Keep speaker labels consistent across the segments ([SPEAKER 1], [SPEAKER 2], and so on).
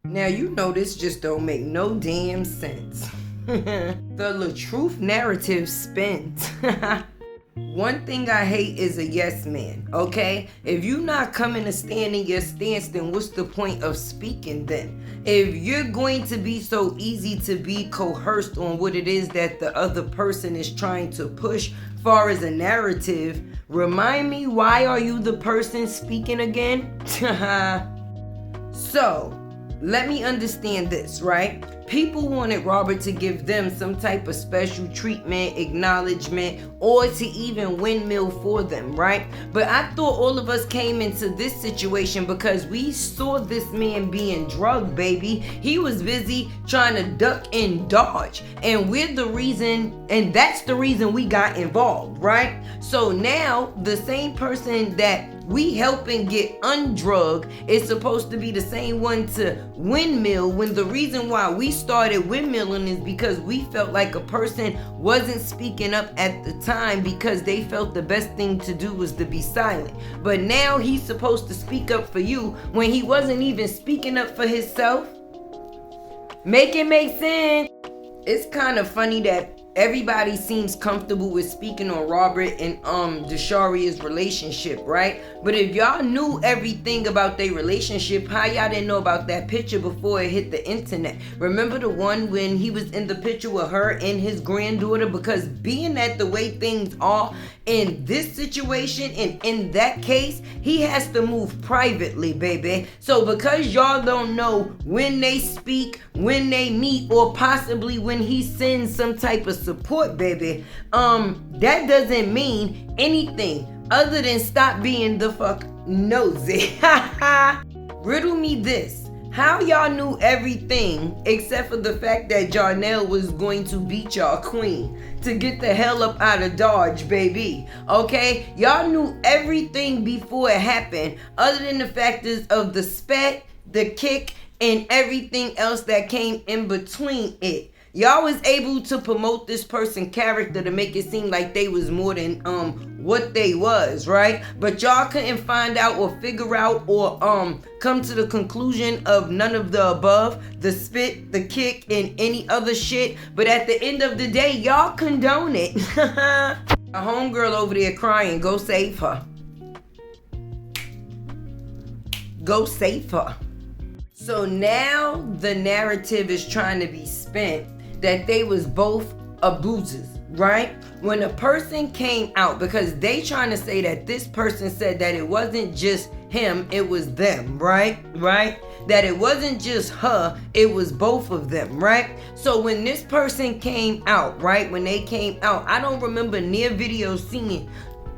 [SPEAKER 1] Now you know this just don't make no damn sense. The Latruth narrative spins. One thing I hate is a yes man, okay? If you not coming to stand in your stance, then what's the point of speaking then? If you're going to be so easy to be coerced on what it is that the other person is trying to push far as a narrative, remind me, why are you the person speaking again? So, let me understand this, right? People wanted Robert to give them some type of special treatment, acknowledgement, or to even windmill for them, right? But I thought all of us came into this situation because we saw this man being drugged, baby. He was busy trying to duck and dodge. And we're the reason, and that's the reason we got involved, right? So now the same person that we helping get undrugged is supposed to be the same one to windmill, when the reason why we started windmilling is because we felt like a person wasn't speaking up at the time because they felt the best thing to do was to be silent. But now he's supposed to speak up for you when he wasn't even speaking up for himself. Make it make sense. It's kind of funny that everybody seems comfortable with speaking on Robert and Desharia's relationship, right? But if y'all knew everything about their relationship, how y'all didn't know about that picture before it hit the internet? Remember the one when he was in the picture with her and his granddaughter? Because being that the way things are in this situation and in that case, he has to move privately, baby. So because y'all don't know when they speak, when they meet, or possibly when he sends some type of support, baby, that doesn't mean anything other than stop being the fuck nosy. Riddle me this. How y'all knew everything except for the fact that Jarnell was going to beat y'all queen to get the hell up out of Dodge, baby? Okay? Y'all knew everything before it happened other than the factors of the spat, the kick, and everything else that came in between it. Y'all was able to promote this person's character to make it seem like they was more than what they was, right? But y'all couldn't find out or figure out or come to the conclusion of none of the above, the spit, the kick, and any other shit. But at the end of the day, y'all condone it. A homegirl over there crying, go save her. Go save her. So now the narrative is trying to be spent that they was both abusers, right? When a person came out, because they trying to say that this person said that it wasn't just him, it was them, right? That it wasn't just her, it was both of them, right? So when this person came out, right? When they came out, I don't remember near video seeing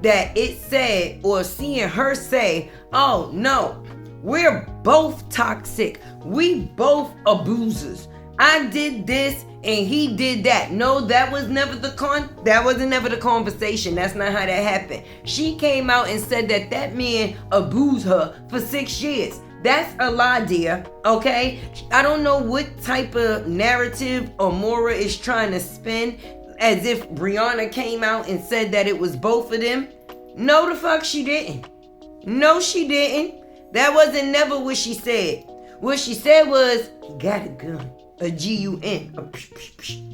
[SPEAKER 1] that it said, or seeing her say, oh no, we're both toxic. We both abusers. I did this and he did that. No, that was never that wasn't never the conversation. That's not how that happened. She came out and said that that man abused her for 6 years. That's a lie, dear. Okay? I don't know what type of narrative Amora is trying to spin, as if Briana came out and said that it was both of them. No, the fuck she didn't. No, she didn't. That wasn't never what she said. What she said was, he got a gun. A G-U-N.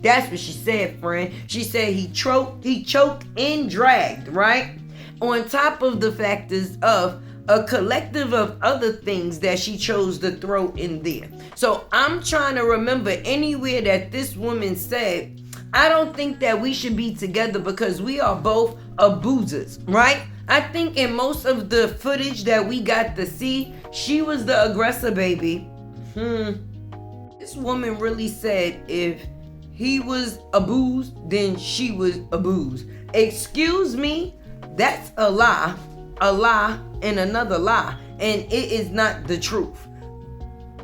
[SPEAKER 1] That's what she said, friend. She said he choked and dragged, right? On top of the factors of a collective of other things that she chose to throw in there. So I'm trying to remember anywhere that this woman said, I don't think that we should be together because we are both abusers, right? I think in most of the footage that we got to see, she was the aggressor, baby. This woman really said if he was abused, then she was abused. Excuse me, that's a lie, and another lie, and it is not the truth.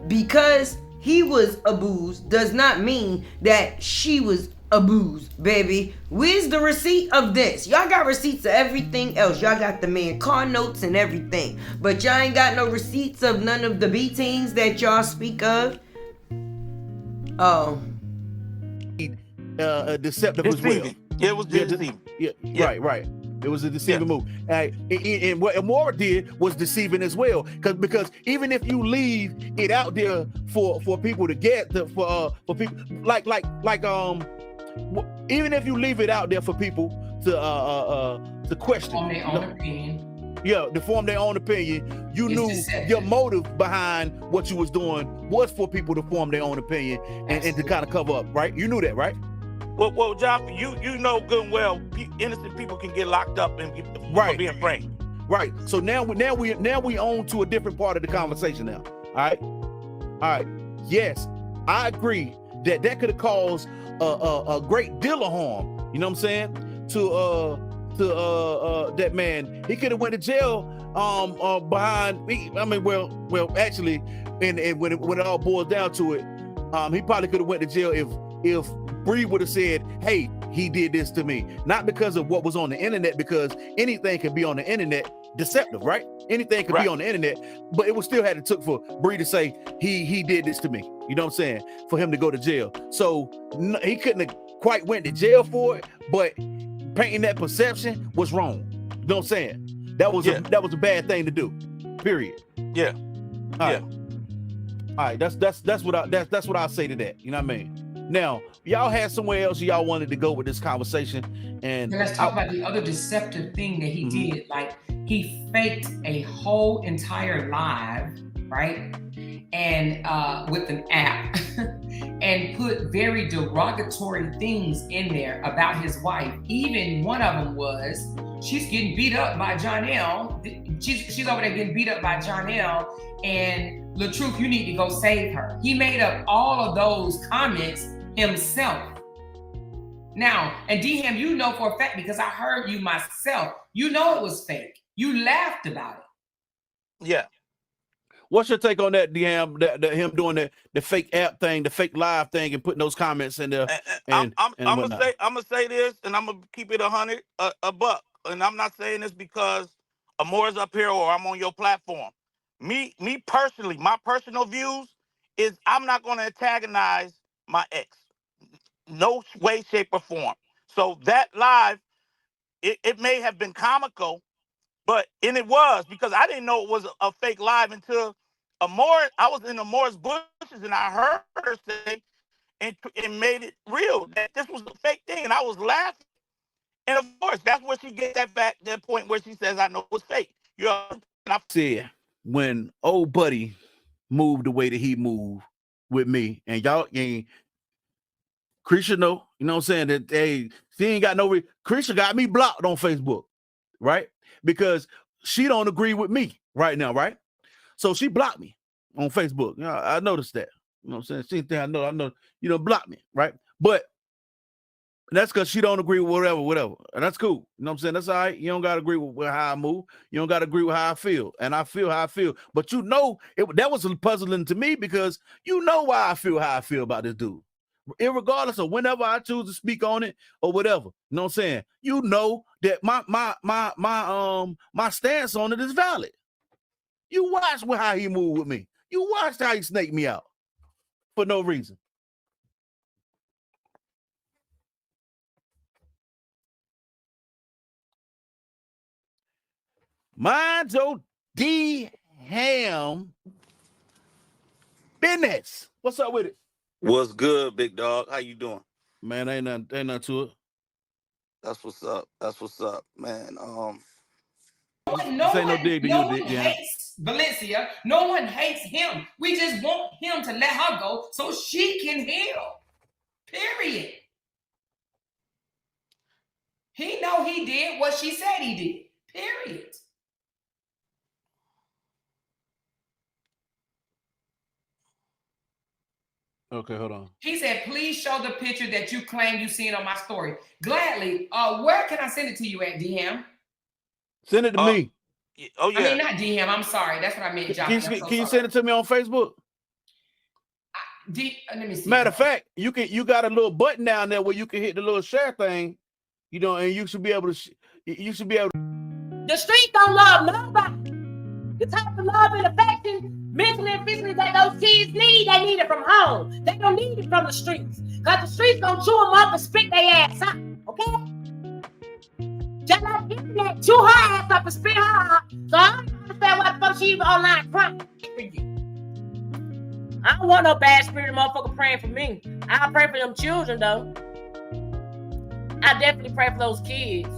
[SPEAKER 1] Because he was abused does not mean that she was abused, baby. Where's the receipt of this? Y'all got receipts of everything else. Y'all got the man car notes and everything, but y'all ain't got no receipts of none of the beatings that y'all speak of. Oh,
[SPEAKER 2] deceptive as well.
[SPEAKER 3] It was deceiving.
[SPEAKER 2] Yeah. Right. It was a deceiving move. And what Amora did was deceiving as well. Because even if you leave it out there for people to get for people even if you leave it out there for people to question,
[SPEAKER 3] form their own opinion.
[SPEAKER 2] Yeah, to form their own opinion. You knew your motive behind what you was doing was for people to form their own opinion and to kind of cover up, right? You knew that, right?
[SPEAKER 4] Well, John, you know good and well, innocent people can get locked up and for being framed.
[SPEAKER 2] Right. So now we on to a different part of the conversation now. All right. Yes, I agree that could have caused a great deal of harm. You know what I'm saying? To that man, he could have went to jail behind. Actually, and when it all boils down to it, he probably could have went to jail if Bree would have said, "Hey, he did this to me," not because of what was on the internet, because anything can be on the internet deceptive, right? Anything could be on the internet, but it would still have to took for Bree to say he did this to me. You know what I'm saying? For him to go to jail, so he couldn't have quite went to jail for it, but painting that perception was wrong. You know what I'm saying? That was a bad thing to do. Period.
[SPEAKER 4] Yeah.
[SPEAKER 2] All right. That's what I'll say to that. You know what I mean? Now, y'all had somewhere else y'all wanted to go with this conversation, and
[SPEAKER 3] let's talk about the other deceptive thing that he did. Like, he faked a whole entire live, right? And with an app and put very derogatory things in there about his wife. Even one of them was, she's getting beat up by Jonelle. She's over there getting beat up by Jonelle, and Latruth, you need to go save her. He made up all of those comments himself. Now, and D-Ham, you know for a fact, because I heard you myself, you know it was fake. You laughed about it.
[SPEAKER 4] Yeah.
[SPEAKER 2] What's your take on that, D-Ham, him doing the fake app thing, the fake live thing, and putting those comments in there?
[SPEAKER 4] I'm gonna say this, and I'm gonna keep it 100 a buck. And I'm not saying this because Amore's up here or I'm on your platform. Me personally, my personal views is I'm not gonna antagonize my ex. No way, shape, or form. So that live, it may have been comical, and it was, because I didn't know it was a fake live until Amore. I was in Amore's bushes and I heard her say and made it real that this was a fake thing, and I was laughing. And of course, that's where she gets that point where she says, "I know it was fake." I
[SPEAKER 2] said when old buddy moved the way that he moved with me, and y'all ain't. Krisha know, you know what I'm saying, that hey, she ain't got no Krisha got me blocked on Facebook, right? Because she don't agree with me right now, right? So she blocked me on Facebook. You know, I noticed that. You know what I'm saying? She think I know, you know, block me, right? But that's because she don't agree with whatever. And that's cool. You know what I'm saying? That's all right. You don't got to agree with how I move. You don't got to agree with how I feel. And I feel how I feel. But you know, that was puzzling to me, because you know why I feel how I feel about this dude. Irregardless of whenever I choose to speak on it or whatever. You know what I'm saying? You know that my stance on it is valid. You watched how he moved with me. You watched how he snaked me out for no reason. Mind your D-Ham business. What's up with it?
[SPEAKER 4] What's good, big dog? How you doing?
[SPEAKER 2] Man, ain't nothing to it.
[SPEAKER 4] That's what's up, man.
[SPEAKER 3] No one hates Valencia. No one hates him. We just want him to let her go so she can heal. Period. He know he did what she said he did. Period.
[SPEAKER 2] Okay, hold on.
[SPEAKER 3] He said, please show the picture that you claim you seen on my story. Gladly. Where can I send it to you at, D-Ham?
[SPEAKER 2] Send it to me.
[SPEAKER 3] Oh, yeah. I mean, not D-Ham. I'm sorry. That's what I meant, John.
[SPEAKER 2] Can you send it to me on Facebook?
[SPEAKER 3] Let me see.
[SPEAKER 2] Matter of fact, you got a little button down there where you can hit the little share thing, you know, and you should be able to.
[SPEAKER 5] The streets don't love nobody. The type of love and affection, mentally and physically, that those kids need, they need it from home. They don't need it from the streets, because the streets gonna chew them up and spit their ass out. Okay? Just like the internet, chew her ass up and spit her out. So I don't understand why the fuck she even online crying for you. I don't want no bad spirit motherfucker praying for me. I'll pray for them children though. I definitely pray for those kids.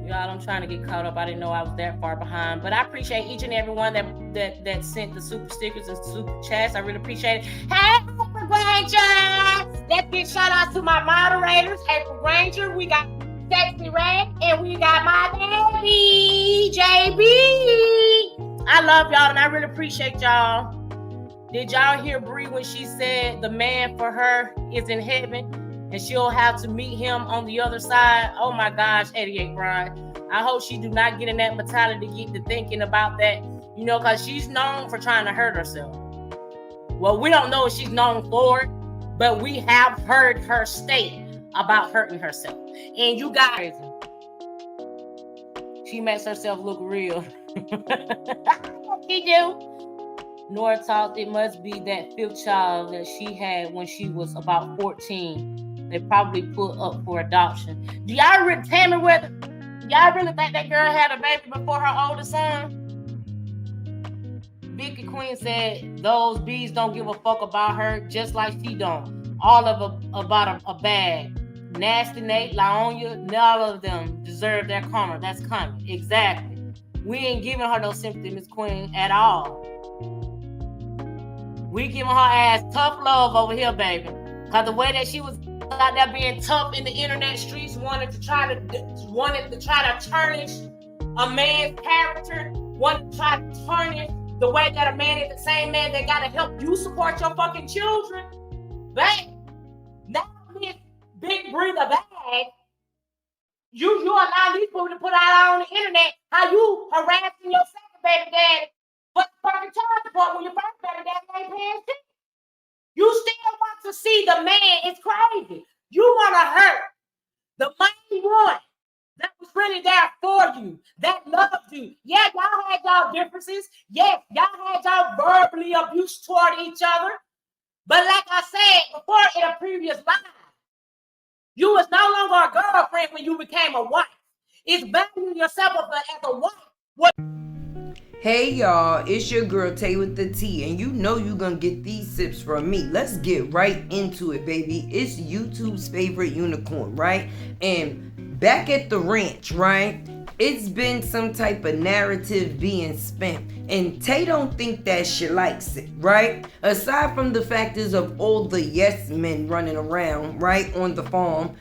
[SPEAKER 5] Y'all, I'm trying to get caught up. I didn't know I was that far behind. But I appreciate each and every one that sent the super stickers and super chats. I really appreciate it. Hey, April Granger! Let's get shout out to my moderators. April Granger, we got Sexy Ray, and we got my baby, JB. I love y'all, and I really appreciate y'all. Did y'all hear Bree when she said the man for her is in heaven? And she'll have to meet him on the other side. Oh my gosh, 88 Brian. I hope she do not get in that mentality to get to thinking about that, you know, because she's known for trying to hurt herself. Well, we don't know if she's known for it, but we have heard her state about hurting herself. And you guys, she makes herself look real. She do. Nora thought it must be that fifth child that she had when she was about 14. They probably put up for adoption. Do y'all really tell me whether y'all really think that girl had a baby before her oldest son? Vicky Queen said those bees don't give a fuck about her, just like she don't. All of them about a bag. Nasty Nate, Laonia, none of them deserve their karma. That's coming. Exactly. We ain't giving her no sympathy, Miss Queen, at all. We giving her ass tough love over here, baby. Cause the way that she was out there being tough in the internet streets, wanted to try to tarnish a man's character, wanted to try to tarnish the way that a man is the same man that gotta help you support your fucking children. Babe, now Miss Big Breather Bag, you allow these people to put out on the internet how you harassing your second baby daddy for the fucking child support when your first baby daddy ain't paying shit. You still want to see the man. It's crazy. You want to hurt the main one that was really there for you, that loved you. Yeah, y'all had y'all differences. Yes, y'all had y'all verbally abuse toward each other. But like I said before in a previous life, you was no longer a girlfriend when you became a wife. It's valuing yourself as a wife. What?
[SPEAKER 1] Hey y'all, it's your girl Tay with the T, and you know you gonna get these sips from me. Let's get right into it, baby. It's YouTube's favorite unicorn, right? And back at the ranch, right? It's been some type of narrative being spent, and Tay don't think that she likes it, right? Aside from the factors of all the yes men running around, right, on the farm,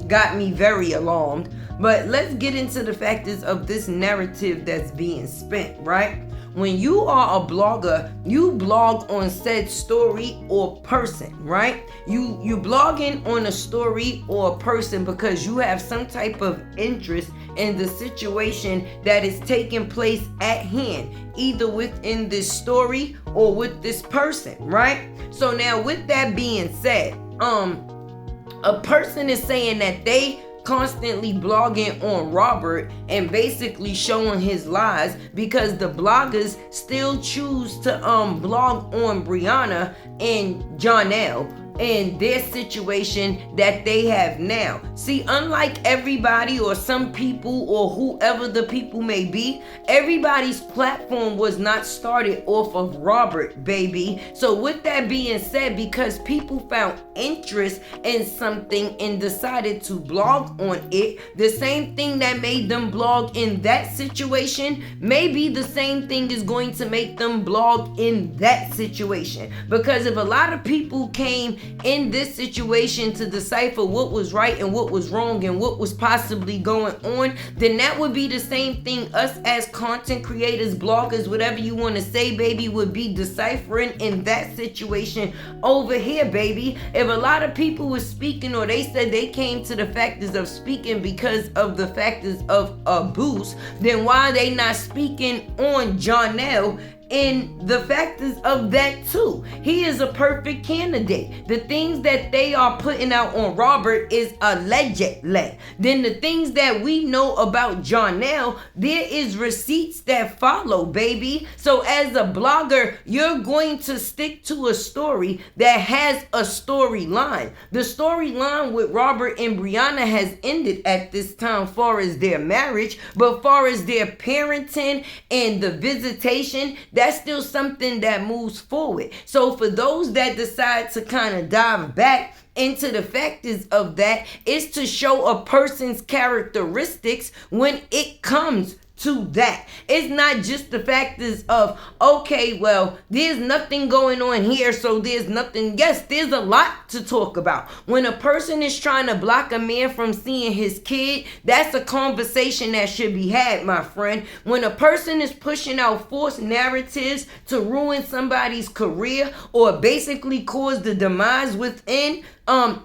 [SPEAKER 1] got me very alarmed. But let's get into the factors of this narrative that's being spent, right? When you are a blogger, you blog on said story or person, right? You blogging on a story or a person because you have some type of interest in the situation that is taking place at hand, either within this story or with this person, right? So now with that being said, a person is saying that they constantly blogging on Robert and basically showing his lies because the bloggers still choose to blog on Briana and Jonelle and their situation that they have now. See, unlike everybody or some people or whoever the people may be, everybody's platform was not started off of Robert, baby. So with that being said, because people found interest in something and decided to blog on it, the same thing that made them blog in that situation, maybe the same thing is going to make them blog in that situation. Because if a lot of people came in this situation to decipher what was right and what was wrong and what was possibly going on, then that would be the same thing us as content creators, bloggers, whatever you want to say, baby, would be deciphering in that situation over here, baby. If a lot of people were speaking or they said they came to the factors of speaking because of the factors of abuse, then why are they not speaking on Jonelle And the factors of that too. He is a perfect candidate. The things that they are putting out on Robert is allegedly. Then the things that we know about Jonell, there is receipts that follow, baby. So as a blogger, you're going to stick to a story that has a storyline. The storyline with Robert and Briana has ended at this time far as their marriage, but far as their parenting and the visitation, that's still something that moves forward. So for those that decide to kind of dive back into the factors of that, is to show a person's characteristics when it comes to that. It's not just the factors of, okay, well, there's nothing going on here, so there's nothing. Yes, there's a lot to talk about. When a person is trying to block a man from seeing his kid, that's a conversation that should be had, my friend. When a person is pushing out false narratives to ruin somebody's career or basically cause the demise within,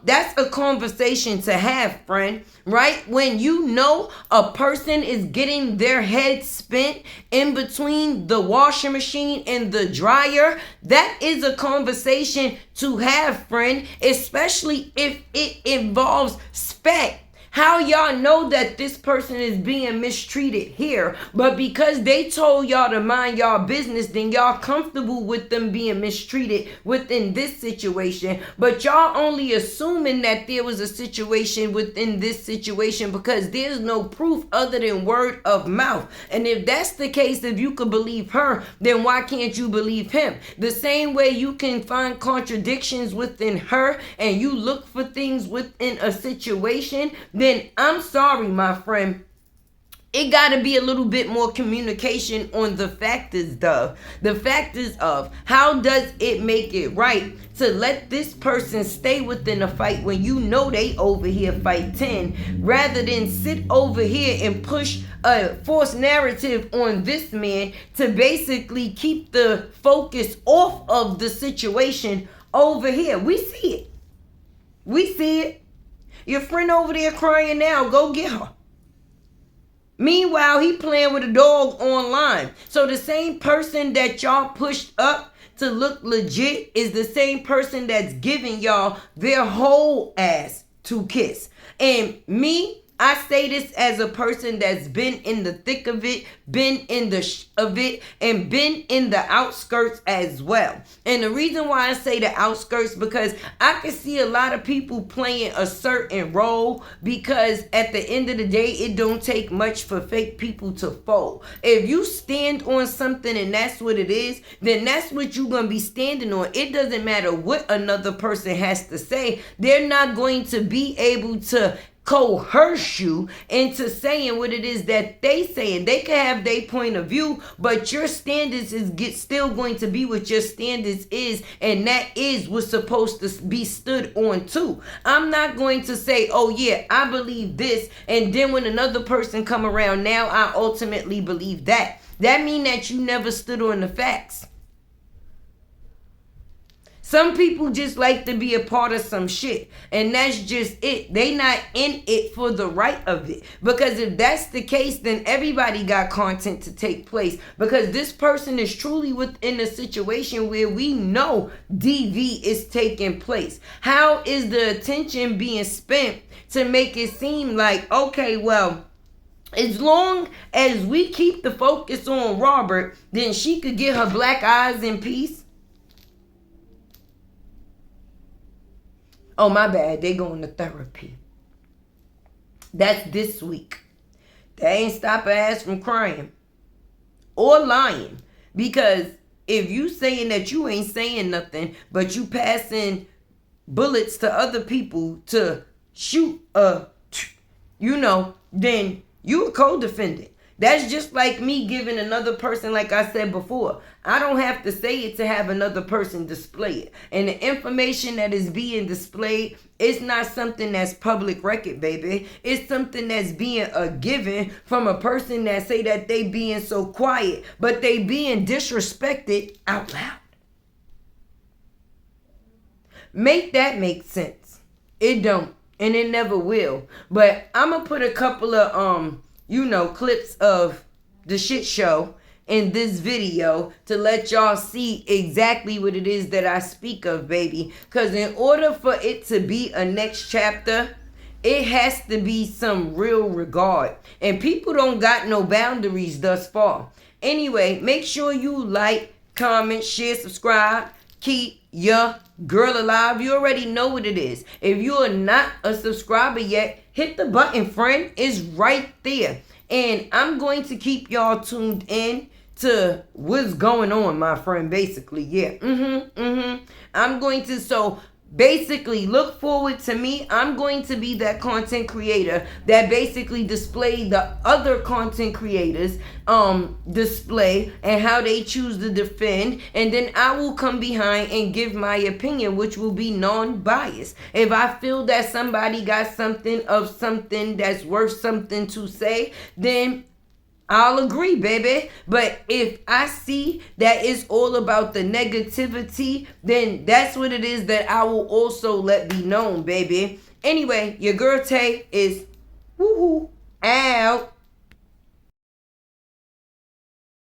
[SPEAKER 1] that's a conversation to have, friend, right? When you know a person is getting their head spent in between the washing machine and the dryer, that is a conversation to have, friend, especially if it involves spec. How y'all know that this person is being mistreated here, but because they told y'all to mind y'all business, then y'all comfortable with them being mistreated within this situation. But y'all only assuming that there was a situation within this situation because there's no proof other than word of mouth. And if that's the case, if you could believe her, then why can't you believe him? The same way you can find contradictions within her and you look for things within a situation, then I'm sorry, my friend. It got to be a little bit more communication on the factors, though. The factors of how does it make it right to let this person stay within a fight when you know they over here fighting, rather than sit over here and push a false narrative on this man to basically keep the focus off of the situation over here. We see it. We see it. Your friend over there crying now, go get her. Meanwhile, he playing with a dog online. So the same person that y'all pushed up to look legit is the same person that's giving y'all their whole ass to kiss. And me, I say this as a person that's been in the thick of it, been in the of it, and been in the outskirts as well. And the reason why I say the outskirts, because I can see a lot of people playing a certain role, because at the end of the day, it don't take much for fake people to fold. If you stand on something and that's what it is, then that's what you're going to be standing on. It doesn't matter what another person has to say. They're not going to be able to coerce you into saying what it is that they saying. They can have their point of view, but your standards is still going to be what your standards is, and that is what's supposed to be stood on too. I'm not going to say, oh yeah, I believe this, and then when another person come around, now I ultimately believe that. That mean that you never stood on the facts. Some people just like to be a part of some shit, and that's just it. They not in it for the right of it, because if that's the case, then everybody got content to take place, because this person is truly within a situation where we know DV is taking place. How is the attention being spent to make it seem like, okay, well, as long as we keep the focus on Robert, then she could get her black eyes in peace? Oh, my bad. They going to therapy. That's this week. They ain't stop her ass from crying or lying. Because if you saying that you ain't saying nothing, but you passing bullets to other people to shoot then you a co-defendant. That's just like me giving another person, like I said before, I don't have to say it to have another person display it. And the information that is being displayed, it's not something that's public record, baby. It's something that's being a given from a person that say that they being so quiet, but they being disrespected out loud. Make that make sense. It don't, and it never will. But I'm going to put a couple of clips of the shit show in this video to let y'all see exactly what it is that I speak of, baby. Because in order for it to be a next chapter, it has to be some real regard. And people don't got no boundaries thus far. Anyway, make sure you like, comment, share, subscribe. Keep your girl alive. You already know what it is. If you are not a subscriber yet, hit the button, friend. It's right there. And I'm going to keep y'all tuned in to what's going on, my friend, basically. Yeah. I'm going to, so basically look forward to me. I'm going to be that content creator that basically display the other content creators display and how they choose to defend, and then I will come behind and give my opinion, which will be non-biased. If I feel that somebody got something that's worth something to say, then I'll agree, baby. But if I see that it's all about the negativity, then that's what it is that I will also let be known, baby. Anyway, your girl Tay is woohoo out.